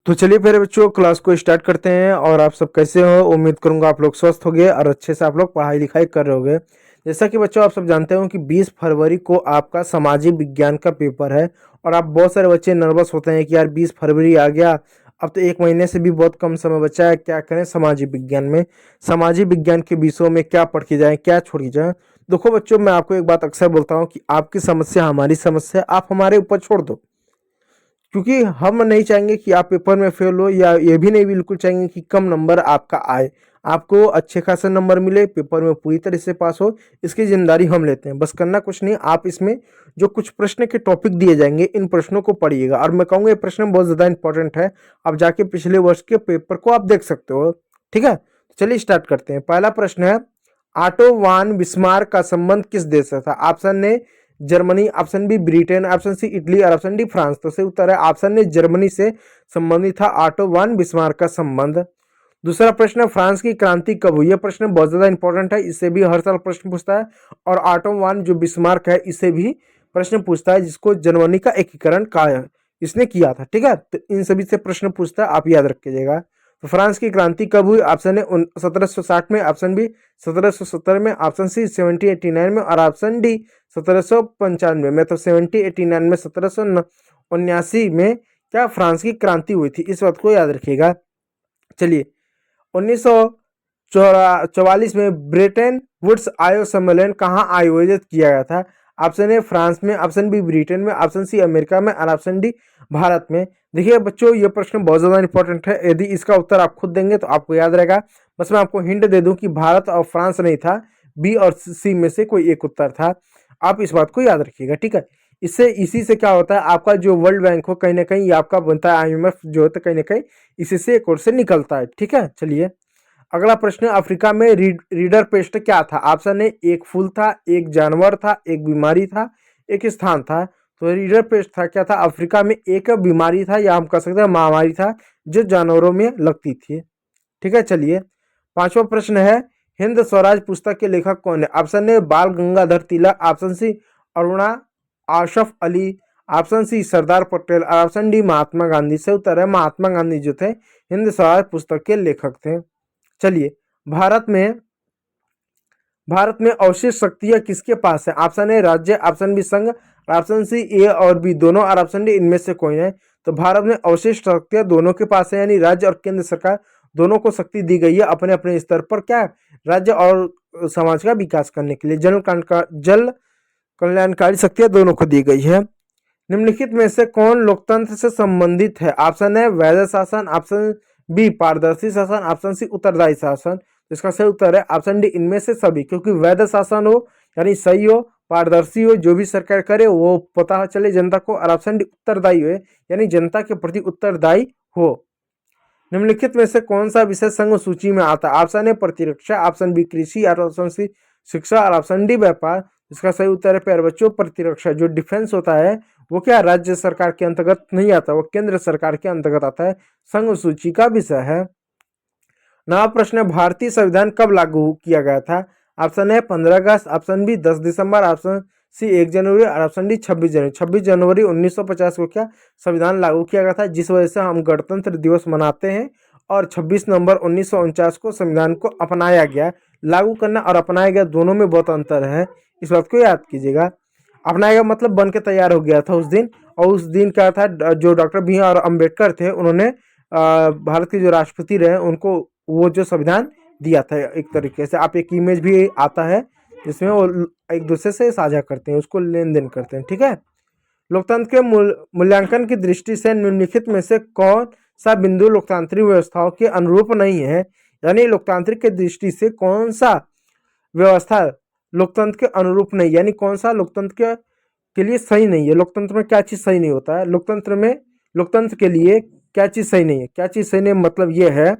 तो चलिए फिर बच्चों क्लास को स्टार्ट करते हैं। और आप सब कैसे हो? उम्मीद करूंगा आप लोग स्वस्थ होंगे और अच्छे से आप लोग पढ़ाई लिखाई कर रहे होंगे। जैसा कि बच्चों आप सब जानते हो कि 20 फरवरी को आपका सामाजिक विज्ञान का पेपर है। और आप बहुत सारे बच्चे नर्वस होते हैं कि यार 20 फरवरी आ गया, अब तो एक महीने से भी बहुत कम समय बचा है, क्या करें सामाजिक विज्ञान में। सामाजिक विज्ञान के विषयों में क्या पढ़ के जाएँ, क्या छोड़ के जाएँ। देखो बच्चों, मैं आपको एक बात अक्सर बोलता हूँ कि आपकी समस्या हमारी समस्या, आप हमारे ऊपर छोड़ दो। क्योंकि हम नहीं चाहेंगे कि आप पेपर में फेल हो, या ये भी नहीं बिल्कुल चाहेंगे कि कम नंबर आपका आए। आपको अच्छे खासे नंबर मिले, पेपर में पूरी तरह से पास हो, इसकी जिम्मेदारी हम लेते हैं। बस करना कुछ नहीं, आप इसमें जो कुछ प्रश्न के टॉपिक दिए जाएंगे इन प्रश्नों को पढ़िएगा। और मैं कहूँगा ये प्रश्न बहुत ज़्यादा इंपॉर्टेंट है, आप जाके पिछले वर्ष के पेपर को आप देख सकते हो। ठीक है, तो चलिए स्टार्ट करते हैं। पहला प्रश्न है, ऑटो वान बिस्मार्क का संबंध किस देश से था? Option A Germany, option B Britain, option C Italy और ऑप्शन डी फ्रांस। तो सही उत्तर है ऑप्शन ए जर्मनी से संबंधित था ऑटो वान बिस्मार्क का संबंध। दूसरा प्रश्न, फ्रांस की क्रांति कब हुई? यह प्रश्न बहुत ज्यादा इंपॉर्टेंट है, इससे भी हर साल प्रश्न पूछता है। और ऑटो वान जो बिस्मार्क है इससे भी प्रश्न पूछता है, जिसको जर्मनी का एकीकरण का इसने किया था। ठीक है, तो इन सभी से प्रश्न पूछता है, आप याद रखिएगा। तो फ्रांस की क्रांति कब हुई? ऑप्शन ए 1760 में, ऑप्शन बी 1770 में, ऑप्शन सी 1789 में और ऑप्शन डी 1795 में। तो 1789 में, 1779 में क्या फ्रांस की क्रांति हुई थी, इस बात को याद रखिएगा। चलिए, 1944 में ब्रेटन वुड्स आयोग सम्मेलन कहाँ आयोजित किया गया था? ऑप्शन ए फ्रांस में, ऑप्शन बी ब्रिटेन में, ऑप्शन सी अमेरिका में और ऑप्शन डी भारत में। देखिए बच्चों, ये प्रश्न बहुत ज़्यादा इंपॉर्टेंट है, यदि इसका उत्तर आप खुद देंगे तो आपको याद रहेगा। बस मैं आपको हिंट दे दूं कि भारत और फ्रांस नहीं था, बी और सी में से कोई एक उत्तर था। आप इस बात को याद रखिएगा। ठीक है, इससे इसी से क्या होता है, आपका जो वर्ल्ड बैंक हो कहीं ना कहीं, ये आपका बनता है IMF जो है, तो कहीं ना कहीं इसी से एक और से निकलता है। ठीक है, चलिए अगला प्रश्न, अफ्रीका में रीडर पेस्ट क्या था? ऑप्शन ए एक फूल था, एक जानवर था, एक बीमारी था, एक स्थान था। तो रीडर पेस्ट था क्या था? अफ्रीका में एक बीमारी था, या हम कह सकते हैं महामारी था, जो जानवरों में लगती थी। ठीक है, चलिए पांचवा प्रश्न है, हिंद स्वराज पुस्तक के लेखक कौन है? Option A Bal Gangadhar Tilak, option C Aruna Asaf Ali, option C Sardar Patel और ऑप्शन डी महात्मा गांधी। से उत्तर है महात्मा गांधी जो थे हिंद स्वराज पुस्तक के लेखक थे। चलिए, भारत में अवशिष्ट शक्तियां किसके पास है? ऑप्शन ए राज्य, ऑप्शन बी संघ, ऑप्शन सी ए और बी दोनों और ऑप्शन डी इनमें से कोई है। तो भारत में अवशिष्ट शक्तियां दोनों के पास है, यानी राज्य और केंद्र सरकार दोनों को शक्ति दी गई है अपने अपने स्तर पर, क्या राज्य और समाज का विकास करने के लिए। जल कल्याणकारी शक्तियां दोनों को दी गई है। निम्नलिखित में से कौन लोकतंत्र से संबंधित है? ऑप्शन है वैध शासन, ऑप्शन बी पारदर्शी शासन, ऑप्शन सी उत्तरदायी शासन। इसका सही उत्तर है ऑप्शन डी इनमें से सभी, क्योंकि वैध शासन हो यानी सही हो, पारदर्शी हो, जो भी सरकार करे वो पता चले जनता को, और ऑप्शन डी उत्तरदायी हो यानी जनता के प्रति उत्तरदायी हो। निम्नलिखित में से कौन सा विषय संघ सूची में आता है? ऑप्शन ए प्रतिरक्षा, ऑप्शन बी कृषि और ऑप्शन सी शिक्षा और ऑप्शन डी व्यापार। इसका सही उत्तर है प्यारे बच्चों प्रतिरक्षा। जो डिफेंस होता है वो क्या राज्य सरकार के अंतर्गत नहीं आता, वो केंद्र सरकार के अंतर्गत आता है, संघ सूची का विषय है। नवा प्रश्न, भारतीय संविधान कब लागू किया गया था? ऑप्शन ए 15 अगस्त, ऑप्शन बी 10 दिसंबर, ऑप्शन सी 1 जनवरी और ऑप्शन डी 26 जनवरी। 26 जनवरी 1950 को क्या संविधान लागू किया गया था, जिस वजह से हम गणतंत्र दिवस मनाते हैं। और 26 नवंबर 1949 को संविधान को अपनाया गया। लागू करना और अपनाया गया दोनों में बहुत अंतर है, इस बात को याद कीजिएगा। अपनाया गया मतलब बन के तैयार हो गया था उस दिन। और उस दिन क्या था, जो डॉक्टर भीम और अम्बेडकर थे उन्होंने भारत के जो राष्ट्रपति रहे उनको वो जो संविधान दिया था। एक तरीके से आप एक इमेज भी आता है जिसमें वो एक दूसरे से साझा करते हैं, उसको लेन देन करते हैं। ठीक है, लोकतंत्र के मूल्यांकन की दृष्टि से निम्नलिखित में से कौन सा बिंदु लोकतांत्रिक व्यवस्थाओं के अनुरूप नहीं है? यानी लोकतांत्रिक की दृष्टि से कौन सा व्यवस्था लोकतंत्र के अनुरूप नहीं, यानी कौन सा लोकतंत्र के लिए सही नहीं है। लोकतंत्र में क्या चीज़ सही नहीं होता है, लोकतंत्र के लिए क्या चीज़ सही नहीं है। क्या चीज़ सही नहीं मतलब ये है,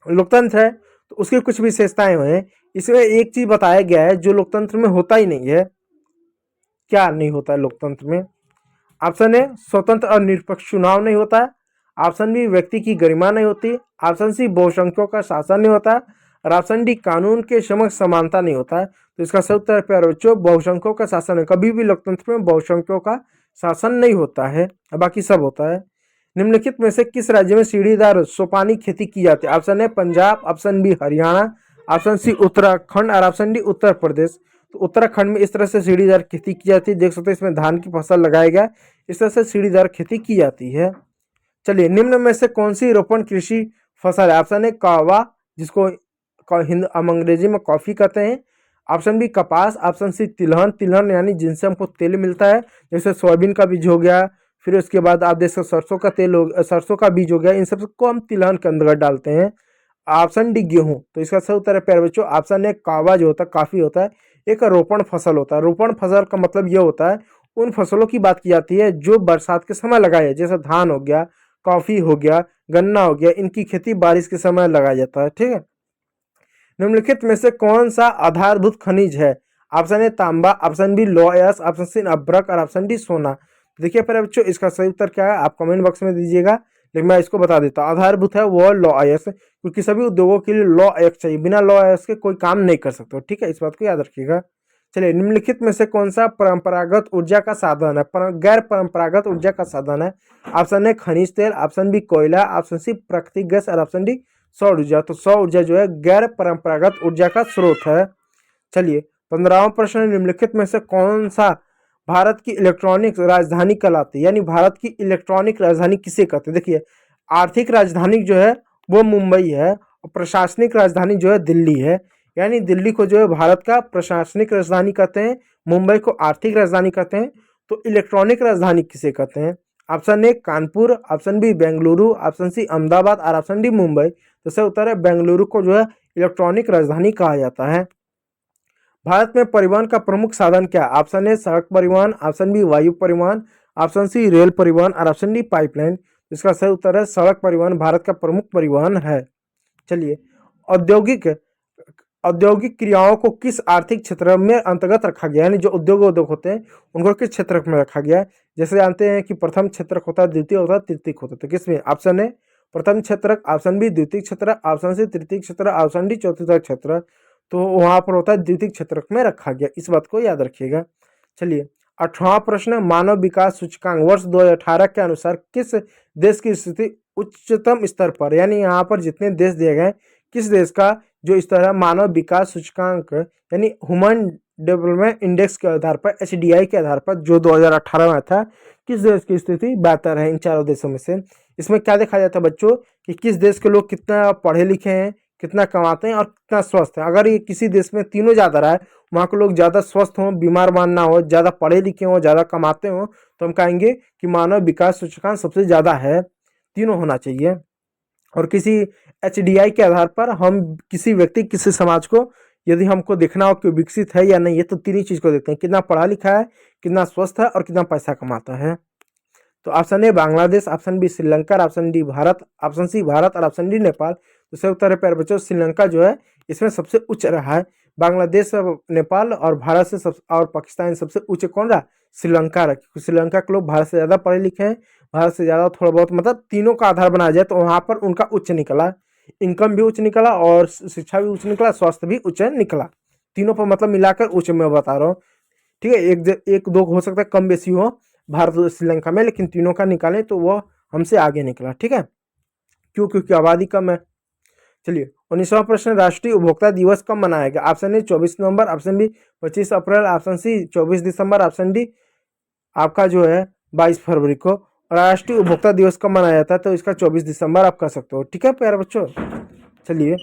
लोकतंत्र है तो उसकी कुछ विशेषताएं हैं, इसमें एक चीज़ बताया गया है जो लोकतंत्र में होता ही नहीं है। क्या नहीं होता है लोकतंत्र में? ऑप्शन ए स्वतंत्र और निष्पक्ष चुनाव नहीं होता है, ऑप्शन बी व्यक्ति की गरिमा नहीं होती, ऑप्शन सी बहुसंख्यों का शासन नहीं होता, और ऑप्शन डी कानून के समक्ष समानता नहीं होता है। तो इसका सही उत्तर प्यारे बच्चों बहुसंख्यों का शासन है। कभी भी लोकतंत्र में बहुसंख्यों का शासन नहीं होता है, बाकी सब होता है। निम्नलिखित में से किस राज्य में सीढ़ीदार सोपानी खेती की जाती है? Option A Punjab, option B Haryana, option C Uttarakhand और ऑप्शन डी उत्तर प्रदेश। तो उत्तराखंड में इस तरह से सीढ़ीदार खेती की जाती है। देख सकते हो इसमें धान की फसल लगाया गया, इस तरह से सीढ़ीदार खेती की जाती है। चलिए, निम्न में से कौन सी रोपण कृषि फसल है? ऑप्शन ए कहवा, जिसको हिंद अंग्रेजी में कॉफी कहते हैं। ऑप्शन बी कपास, ऑप्शन सी तिलहन, तिलहन यानी जिनसे हमको तेल मिलता है, जैसे सोयाबीन का बीज हो गया, फिर उसके बाद आप देख सकते सरसों का तेल हो, सरसों का बीज हो गया, इन सबको हम तिलहन के अंतर्गत डालते हैं। ऑप्शन डी गेहूं। तो इसका सही उत्तर है प्यारे बच्चों ऑप्शन ए कहवा जो होता है, काफी होता है, एक रोपण फसल होता है। रोपण फसल का मतलब ये होता है उन फसलों की बात की जाती है जो बरसात के समय लगाए, जैसे धान हो गया, कॉफी हो गया, गन्ना हो गया, इनकी खेती बारिश के समय लगाया जाता है। ठीक है, निम्नलिखित में से कौन सा आधारभूत खनिज है? ऑप्शन ए तांबा, ऑप्शन बी लौह, ऑप्शन सी अभ्रक और ऑप्शन डी सोना। देखिए प्यारे बच्चों इसका सही उत्तर क्या है आप कमेंट बॉक्स में दीजिएगा, लेकिन मैं इसको बता देता हूँ। आधारभूत है वो लौह अयस्क, क्योंकि सभी उद्योगों के लिए लौह अयस्क चाहिए, बिना लौह अयस्क के कोई काम नहीं कर सकते। ठीक है, इस बात को याद रखिएगा। चलिए, निम्नलिखित में से कौन सा परंपरागत ऊर्जा का साधन है, गैर परंपरागत ऊर्जा का साधन है? ऑप्शन ए खनिज तेल, ऑप्शन बी कोयला, ऑप्शन सी प्राकृतिक गैस और ऑप्शन डी सौर ऊर्जा। तो सौर ऊर्जा जो है गैर परंपरागत ऊर्जा का स्रोत है। चलिए, 15वां प्रश्न, निम्नलिखित में से कौन सा भारत की इलेक्ट्रॉनिक राजधानी कहलाती है, यानी भारत की इलेक्ट्रॉनिक राजधानी किसे कहते हैं? देखिए, आर्थिक राजधानी जो है वो मुंबई है और प्रशासनिक राजधानी जो है दिल्ली है। यानी दिल्ली को जो है भारत का प्रशासनिक राजधानी कहते हैं, मुंबई को आर्थिक राजधानी कहते हैं। तो इलेक्ट्रॉनिक राजधानी किसे कहते हैं? Option A Kanpur, option B Bengaluru, option C Ahmedabad और ऑप्शन डी मुंबई। तो सही उत्तर है बेंगलुरु को जो है इलेक्ट्रॉनिक राजधानी कहा जाता है। भारत में परिवहन का प्रमुख साधन क्या है? ऑप्शन ए सड़क परिवहन, ऑप्शन बी वायु परिवहन, ऑप्शन सी रेल परिवहन और ऑप्शन डी पाइपलाइन। इसका सही उत्तर है सड़क परिवहन भारत का प्रमुख परिवहन है। चलिए, औद्योगिक औद्योगिक क्रियाओं को किस आर्थिक क्षेत्र में अंतर्गत रखा गया है, यानी जो उद्योग होते हैं उनको किस क्षेत्र में रखा गया है? जैसे जानते हैं कि प्रथम क्षेत्र होता है, द्वितीय होता है, तृतीय होता है। तो किसमें? ऑप्शन ए प्रथम क्षेत्र, ऑप्शन बी द्वितीय क्षेत्र, ऑप्शन सी तृतीय क्षेत्र, ऑप्शन डी चतुर्थ क्षेत्र। तो वहां पर होता है द्वितीय क्षेत्र में रखा गया, इस बात को याद रखिएगा। चलिए, 18वां प्रश्न, मानव विकास सूचकांक वर्ष 2018 के अनुसार किस देश की स्थिति उच्चतम स्तर पर, यानी यहाँ पर जितने देश दिए गए किस देश का जो स्तर है मानव विकास सूचकांक यानी ह्यूमन डेवलपमेंट इंडेक्स के आधार पर, HDI के आधार पर जो 2018 में था, किस देश की स्थिति बेहतर है इन चारों देशों में से? इसमें क्या देखा जाता है बच्चों कि किस देश के लोग कितना पढ़े लिखे हैं, कितना कमाते हैं और कितना स्वस्थ है। अगर ये किसी देश में तीनों ज़्यादा रहा है, वहाँ के लोग ज़्यादा स्वस्थ हों, बीमार ना हो, ज़्यादा पढ़े लिखे हों, ज़्यादा कमाते हों, तो हम कहेंगे कि मानव विकास सूचकांक सबसे ज़्यादा है। तीनों होना चाहिए। और किसी HDI के आधार पर हम किसी व्यक्ति, किसी समाज को यदि हमको देखना हो कि विकसित है या नहीं है, तो तीन ही चीज़ को देखते हैं, कितना पढ़ा लिखा है, कितना स्वस्थ है और कितना पैसा कमाता है। तो option A Bangladesh, option B Sri Lanka, option D Bharat, option C Bharat और ऑप्शन डी नेपाल। तो सही उत्तर है प्यारे बच्चों श्रीलंका जो है इसमें सबसे उच्च रहा है। बांग्लादेश, नेपाल और भारत से सब और पाकिस्तान सबसे ऊंचे कौन रहा? श्रीलंका रहा, क्योंकि श्रीलंका के लोग भारत से ज़्यादा पढ़े लिखे हैं, भारत से ज़्यादा थोड़ा बहुत, मतलब तीनों का आधार बनाया जाए तो वहाँ पर उनका उच्च निकला, इनकम भी उच्च निकला और शिक्षा भी उच्च निकला, स्वास्थ्य भी उच्च निकला। तीनों पर मतलब मिलाकर उच्च मैं बता रहा हूँ। ठीक है, एक दो हो सकता है कम बेसी हो भारत और श्रीलंका में, लेकिन तीनों का निकालें तो वह हमसे आगे निकला। ठीक है, क्यों? क्योंकि आबादी कम है। चलिए, 19वां प्रश्न, राष्ट्रीय उपभोक्ता दिवस कब मनाया गया? ऑप्शन ए 24 नवंबर, ऑप्शन बी 25 अप्रैल, ऑप्शन सी 24 दिसंबर, ऑप्शन डी आपका जो है 22 फरवरी को। और राष्ट्रीय उपभोक्ता दिवस कब मनाया जाता है? तो इसका 24 दिसंबर आप कह सकते हो। ठीक है प्यारे बच्चों, चलिए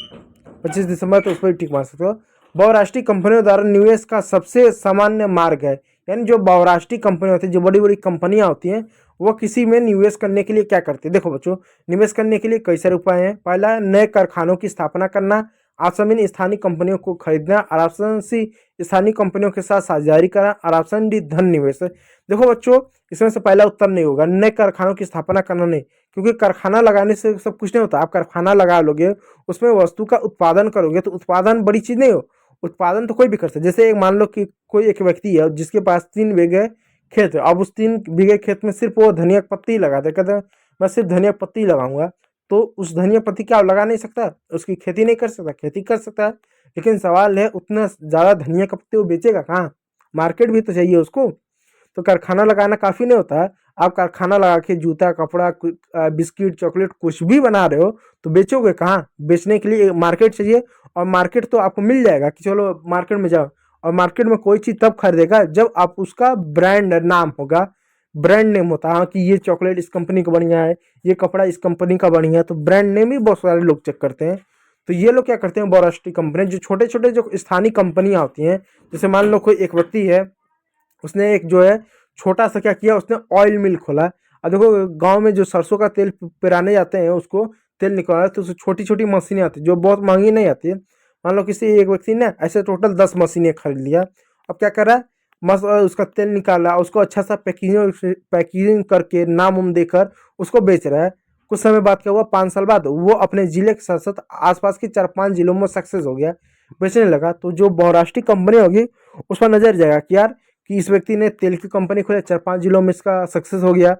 25 दिसंबर तो उस पर टिक मार सकते हो। बहुराष्ट्रीय कंपनियों द्वारा निवेश का सबसे सामान्य मार्ग है, यानी जो बहुराष्ट्रीय कंपनी होती है, जो बड़ी बड़ी कंपनियां होती हैं, वो किसी में निवेश करने के लिए क्या करती है? देखो बच्चों, निवेश करने के लिए कई सारे उपाय हैं। पहला, नए कारखानों की स्थापना करना, ऑप्शन बी स्थानीय कंपनियों को खरीदना, और ऑप्शन सी स्थानीय कंपनियों के साथ साझेदारी करना, और ऑप्शन डी धन निवेश। देखो बच्चों, इसमें से पहला उत्तर नहीं होगा, नए कारखानों की स्थापना करना नहीं, क्योंकि कारखाना लगाने से सब कुछ नहीं होता। आप कारखाना लगा लोगे, उसमें वस्तु का उत्पादन करोगे, तो उत्पादन बड़ी चीज नहीं हो, उत्पादन तो कोई भी कर सकता है। जैसे एक मान लो कि कोई एक व्यक्ति है जिसके पास 3 बीघे खेत है, अब उस 3 बीघे खेत में सिर्फ वो धनिया की पत्ती लगाता है, कहते हैं मैं सिर्फ धनिया की पत्ती लगाऊंगा, तो उस धनिया पत्ती क्या लगा नहीं सकता? उसकी खेती नहीं कर सकता? खेती कर सकता है, लेकिन सवाल है उतना ज़्यादा धनिया का पत्ती वो बेचेगा कहाँ? मार्केट भी तो चाहिए उसको। तो कारखाना लगाना काफ़ी नहीं होता है, आप कारखाना लगा के जूता, कपड़ा, बिस्किट, चॉकलेट कुछ भी बना रहे हो तो बेचोगे कहाँ? बेचने के लिए मार्केट चाहिए, और मार्केट तो आपको मिल जाएगा कि चलो मार्केट में जाओ, और मार्केट में कोई चीज़ तब खरीदेगा जब आप उसका ब्रांड नाम होगा, ब्रांड नेम होता है। हाँ कि ये चॉकलेट इस कंपनी का बढ़िया है, ये कपड़ा इस कंपनी का बढ़िया है, तो ब्रांड नेम ही बहुत सारे लोग चेक करते हैं। तो ये लोग क्या करते हैं, बहुराष्ट्रीय कंपनी, जो छोटे छोटे जो स्थानीय कंपनियां होती हैं, जैसे मान लो कोई एक व्यक्ति है, उसने एक जो है छोटा सा क्या किया, उसने ऑयल मिल खोला। अब देखो गांव में जो सरसों का तेल पिराने जाते हैं, उसको तेल निकाला, तो उससे छोटी छोटी मशीनें आती है जो बहुत महंगी नहीं आती है। मान लो किसी एक व्यक्ति ने ऐसे टोटल 10 मशीनें खरीद लिया। अब क्या कर रहा है, उसका तेल निकाला, उसको अच्छा सा पैकेजिंग पैकेजिंग करके नाम उम देकर उसको बेच रहा है। कुछ समय बाद क्या हुआ, 5 साल बाद वो अपने जिले के साथ साथ आसपास के 4-5 जिलों में सक्सेस हो गया, बेचने लगा। तो जो बहुराष्ट्रीय कंपनी होगी उस पर नजर जाएगा कि यार कि इस व्यक्ति ने तेल की कंपनी खोली, 4-5 जिलों में इसका सक्सेस हो गया।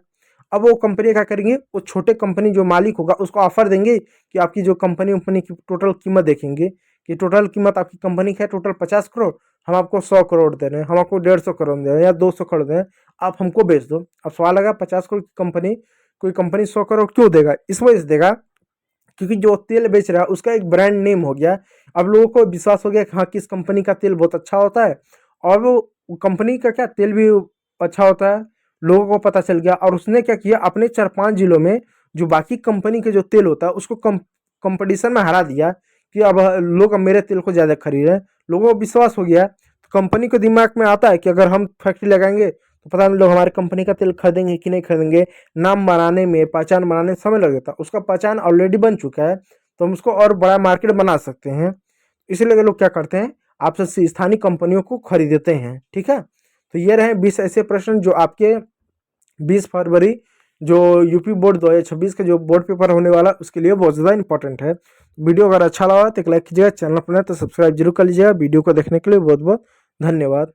अब वो कंपनी क्या करेंगे, वो छोटे कंपनी जो मालिक होगा उसको ऑफर देंगे कि आपकी जो कंपनी की टोटल कीमत देखेंगे कि टोटल कीमत आपकी कंपनी की है टोटल 50 करोड़, हम आपको 100 करोड़ दे रहे हैं, हम आपको 150 करोड़ दे रहे हैं या 200 करोड़ दे रहे हैं, आप हमको बेच दो। अब सवाल लगा, 50 करोड़ की कंपनी, कोई कंपनी 100 करोड़ क्यों देगा? इस वजह से देगा क्योंकि जो तेल बेच रहा है उसका एक ब्रांड नेम हो गया। अब लोगों को विश्वास हो गया कि हाँ किस कंपनी का तेल बहुत अच्छा होता है, और वो कंपनी का क्या तेल भी अच्छा होता है, लोगों को पता चल गया। और उसने क्या किया, अपने 4-5 जिलों में जो बाकी कंपनी के जो तेल होता है उसको कंपटीशन में हरा दिया कि अब लोग अब मेरे तेल को ज़्यादा खरीद रहे हैं। लोगों को विश्वास हो गया, तो कंपनी के दिमाग में आता है कि अगर हम फैक्ट्री लगाएंगे तो पता नहीं लोग हमारे कंपनी का तेल खरीदेंगे कि नहीं खरीदेंगे। नाम बनाने में, पहचान बनाने में समय लग जाता है, उसका पहचान ऑलरेडी बन चुका है, तो हम उसको और बड़ा मार्केट बना सकते हैं। इसीलिए लोग क्या करते हैं, आपसे स्थानीय कंपनियों को खरीदते हैं। ठीक है, तो ये रहे 20 ऐसे प्रश्न जो आपके 20 फरवरी जो यूपी बोर्ड 2026 का जो बोर्ड पेपर होने वाला उसके लिए बहुत ज़्यादा इंपॉर्टेंट है। वीडियो अगर अच्छा लगा तो एक लाइक कीजिएगा, चैनल पर नए तो सब्सक्राइब जरूर कर लीजिएगा। वीडियो को देखने के लिए बहुत बहुत धन्यवाद।